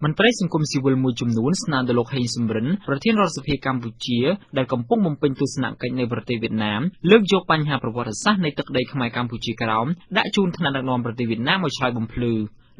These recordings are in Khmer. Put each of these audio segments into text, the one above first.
មន្ត្រីសង្គមស៊ីវិលមួយចំនួនស្នើដល់លោកហេងសំរិនប្រធានរដ្ឋសភាកម្ពុជាដែលកំពុងបំពេញទស្សនកិច្ចនៅប្រទេសវៀតណាមលើកយកបញ្ហាប្រវត្តិសាស្ត្រនៃទឹកដីខ្មែរកម្ពុជាក្រោមដាក់ជូនថ្នាក់ដឹកនាំប្រទេសវៀតណាមឲ្យឆ្លើយបំភ្លឺ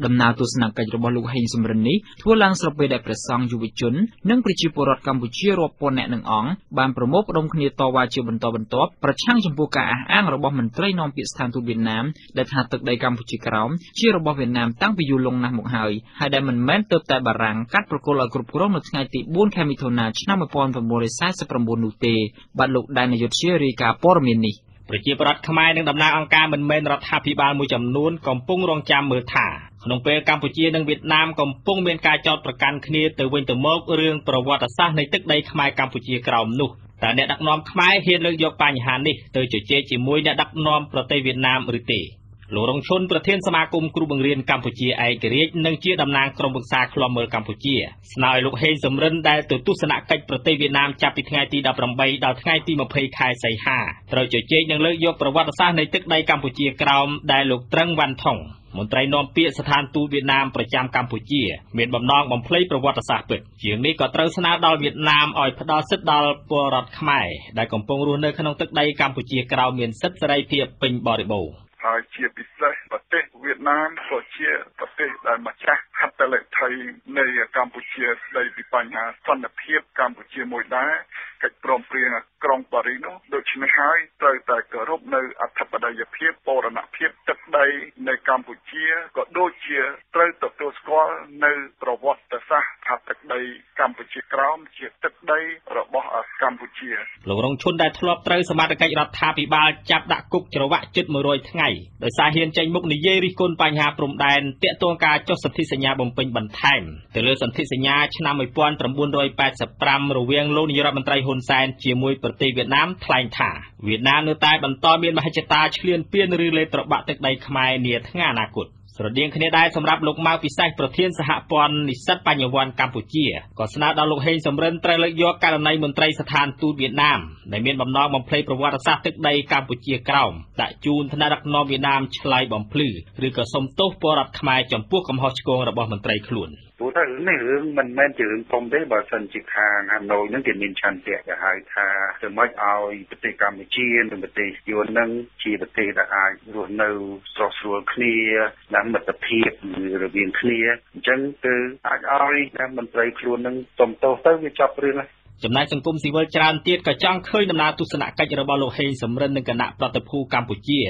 ដំណើរទស្សនកិច្ចរបស់លោកហេងសំរិននេះធ្វើឡើងស្របពេលដែលព្រះសង្ឃយុវជននិងប្រជាពលរដ្ឋកម្ពុជារាប់ពាន់នាក់នឹងអង្គបានប្រមូលផ្ដុំគ្នាតវ៉ាជាបន្តបន្ទាប់ប្រឆាំងចំពោះការអះអាងរបស់មន្ត្រីនាំពាក្យស្ថានទូតវៀតណាមដែលថាទឹកដីកម្ពុជាក្រោមជារបស់វៀតណាមតាំងពីយូរលង់ណាស់មកហើយដែលមិនមែនទើបតែបារាំងកាត់ប្រគល់ឲ្យគ្រប់គ្រងនៅថ្ងៃទី4ខែមិថុនាឆ្នាំ1949នោះទេបាទលោកដានយុទ្ធជារាយការណ៍ព័ត៌មាននេះប្រជាប្រដ្ឋខ្មែរនិងតំណាងអង្គការមិនមែនរដ្ឋាភិបាលមួយចំនួនកំពុងរងចាំមើលថាក្នុងពេលកម្ពុជានិងវៀតណាមកំពុងមានការចោទប្រកាន់គ្នាទៅវិញទៅមករឿងប្រវត្តិសាស្ត្រនៃទឹកដីខ្មែរកម្ពុជាក្រោមនោះតើអ្នកដឹកនាំខ្មែរហ៊ានលើកយកបញ្ហានេះទៅជជែកជាមួយអ្នកដឹកនាំប្រទេសវៀតណាមឬទេលោករងឈុនប្រធានសមាគមគ្រូបង្រៀនកម្ពុជាឯករាជ្យនិងជាតំណាងក្រុមប្រឹក្សាឃ្លាំមើលកម្ពុជាស្នើឲ្យលោកហេងសំរិនដែលទៅទស្សនកិច្ចប្រទេសវៀតណាមចាប់ពីថ្ងៃទី18ដល់ថ្ងៃទី20ខែសីហាត្រូវជជែកនិងលើកយកប្រវត្តិសាស្ត្រនៃទឹកដីកម្ពុជាក្រោមដែលលោកត្រឹងវ៉ាន់ថុងមន្ត្រីនាំពាក្យស្ថានទូតវៀតណាមប្រចាំកម្ពុជាមានបំណងបំភ្លៃប្រវត្តិសាស្ត្រពិតជាងនេះក៏ត្រូវស្នើដល់វៀតណាមឲ្យផ្ដល់សិទ្ធិដល់ពលរដ្ឋខ្មែរដែលកំពុងរស់នៅក្នុងទឹកដីកម្ពុជាក្រោមមានសិទ្ធិសេរីភាពពេញបរិបូរណ៍ហើយជាពិសេសប្រទេសវៀតណាមក៏ជាប្រទេសដែលម្ចាស់ហត្ថលេខីនៃកម្ពុជាស្ដីពីបញ្ហាសន្តិភាពកម្ពុជាមួយដែរកិច្ចព្រមព្រៀងក្រុងប៉ារីសនោះដូច្នេះហើយត្រូវតែគោរពនៅអធិបតេយ្យភាពបូរណភាពទឹកដីនៃកម្ពុជាក៏ដូចជាត្រូវទទួលស្គាល់នៅប្រវត្តិសាស្ត្រថាទឹកដីកម្ពុជាក្រោមជាទឹកដីរបស់កម្ពុជាលោករងឈុនដែលធ្លាប់ត្រូវសមាជិករដ្ឋាភិបាលចាប់ដាក់គុកច្រវាក់ជិត100ថ្ងៃដោយសារហ៊ានចេញមុខនិយាយរិះគន់បញ្ហាព្រំដែនទាក់ទងការចុះសន្ធិសញ្ញាបំពេញបន្ថែមទៅលើសន្ធិសញ្ញាឆ្នាំ1985រវាងលោកនាយរដ្ឋមន្ត្រីហ៊ុនសែនជាមួយប្រទេសវៀតណាមថ្លែងថាវៀតណាមនៅតែបន្តមានមហិច្ឆតាឈ្លានពានឬលេបត្របាក់ទឹកដីខ្មែរនាថ្ងៃអនាគតស្រដៀងគ្នាដែរសម្រាប់លោកម៉ៅពិសេសប្រធានសហព័ន្ធនិស្សិតបញ្ញវន្តកម្ពុជាក៏ស្នើដល់លោកហេងសំរិនត្រូវលើកយកករណីមន្ត្រីស្ថានទូតវៀតណាមដែលមានបំណងបំភ្លៃប្រវត្តិសាស្ត្រទឹកដីកម្ពុជាក្រោមដាក់ជូនថ្នាក់ដឹកនាំវៀតណាមឆ្លើយបំភ្លឺឬក៏សុំទោសពលរដ្ឋខ្មែរចំពោះកំហុសឆ្គងរបស់មន្ត្រីខ្លួនព្រោះថារឿងមិនមែនជារឿងធំទេបើសិនជាខាងហាណូយនឹងគេមានឆន្ទៈគេហៅថាធ្វើម៉េចឲ្យប្រទេសកម្ពុជានិងប្រទេសយួននឹងជាប្រទេសដែលអាចរស់នៅស្រស់ស្រួលគ្នានិងមិត្តភាពរវាងគ្នាអញ្ចឹងគឺអាចឲ្យមន្ត្រីខ្លួននឹងសុំទោសទៅវាចប់រឿងហើយចំណែកសង្គមស៊ីវិលច្រើនទៀតក៏ចង់ឃើញដំណើរទស្សនកិច្ចរបស់លោកហេងសំរិននិងគណៈប្រតិភូកម្ពុជា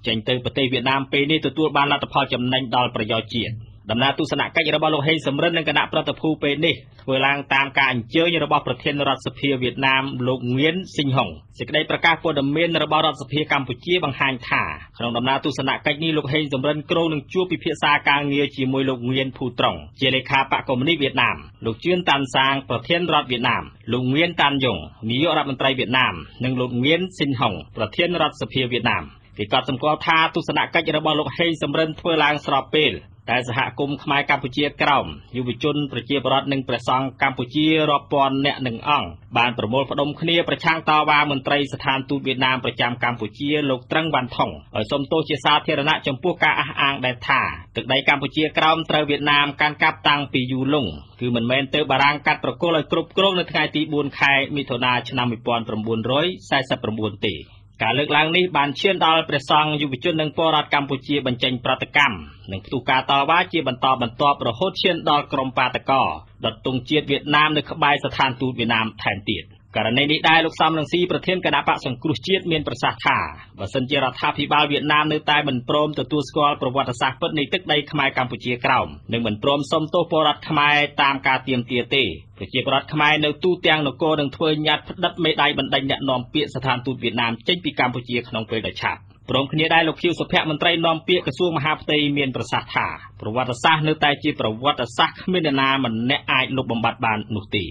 ចេញទៅប្រទេសវៀតណាមពេលនេះទទួលបានលទ្ធផលចំណេញដល់ប្រយោជន៍ជាតិដំណើរទស្សនកិច្ចរបស់លោកហេងសំរិននិងគណៈប្រតិភូពេលនេះធ្វើឡើងតាមការអញ្ជើញរបស់ប្រធានរដ្ឋសភាវៀតណាមលោកងៀនស៊ីនហុងសេចក្តីប្រកាសព័ត៌មានរបស់រដ្ឋសភាកម្ពុជាបង្ហាញថាក្នុងដំណើរទស្សនកិច្ចនេះលោកហេងសំរិនគ្រោងនឹងជួបពិភាក្សាការងារជាមួយលោកងៀនភូត្រង់ជាលេខាបកកុម្មុយនីសវៀតណាមលោកជឿនតាន់សាងប្រធានរដ្ឋវៀតណាមលោកងៀនតាន់យុងនាយករដ្ឋមន្ត្រីវៀតណាមនិងលោកងៀនស៊ីនហុងប្រធានរដ្ឋសភាវៀតណាមគេក៏សម្គាល់ថាទស្សនកិច្ចរបស់លោកហេងសំរិនធ្វើឡើងស្របពេលតែសហគមន៍ខ្មែរកម្ពុជាក្រោមយុវជនប្រជាពលរដ្ឋនិងព្រះសង្ឃកម្ពុជារាប់ពាន់អ្នកនឹងអង្គបានប្រមូលផ្ដុំគ្នាប្រឆាំងតវ៉ាមន្ត្រីស្ថានទូតវៀតណាមប្រចាំកម្ពុជាលោកត្រឹងវ៉ាន់ថុងឲ្យសុំទោសជាសាធារណៈចំពោះការអះអាងដែលថាទឹកដីកម្ពុជាក្រោមត្រូវវៀតណាមកាន់កាប់តាំងពីយូរលង់គឺមិនមែនទៅបារាំងកាត់ប្រគល់ឲ្យគ្រប់គ្រងនៅថ្ងៃទី4ខែមិថុនាឆ្នាំ1949ទេការលើកឡើងនេះបានឈានដល់ព្រះសង្ឃយុវជននិងពលរដ្ឋកម្ពុជាបញ្ចេញប្រតិកម្មនិងផ្ទុះការតវ៉ាជាបន្តបន្ទាប់រហូតឈានដល់ក្រុមបាតកោដុតទង់ជាតិវៀតណាមនៅក្បែរស្ថានទូតវៀតណាមថែមទៀតករណីនេះដែរលោកសំរងស៊ីប្រធានគណៈបកសង្គ្រោះជាតិមានប្រសាសន៍ថាបើសិនជារដ្ឋាភិបាលវៀតណាមនៅតែមិនព្រមទទួលស្គាល់ប្រវត្តិសាស្ត្រពិតនៃទឹកដីខ្មែរកម្ពុជាក្រោមនិងមិនព្រមសុំទោសពលរដ្ឋខ្មែរតាមការទាមទារទេប្រជាពលរដ្ឋខ្មែរនៅទូទាំងនគរនឹងធ្វើញត្តិផ្តិតមេដាយបណ្ដេញអ្នកនាំពាក្យស្ថានទូតវៀតណាមចេញពីកម្ពុជាក្នុងពេលដ៏ឆាប់ព្រមគ្នាដែរលោកខៀវសុភ័ក្រមន្ត្រីនាំពាក្យក្រសួងមហាផ្ទៃមានប្រសាសន៍ថាប្រវត្តិសាស្ត្រនៅតែជាប្រវត្តិសាស្ត្រគ្មាននរណាម្នាក់អាចលុបបំបាត់បាននោះទេ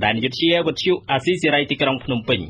ដែលនាយកជាវិទ្យុអាស៊ីសេរីទីក្រុងភ្នំពេញ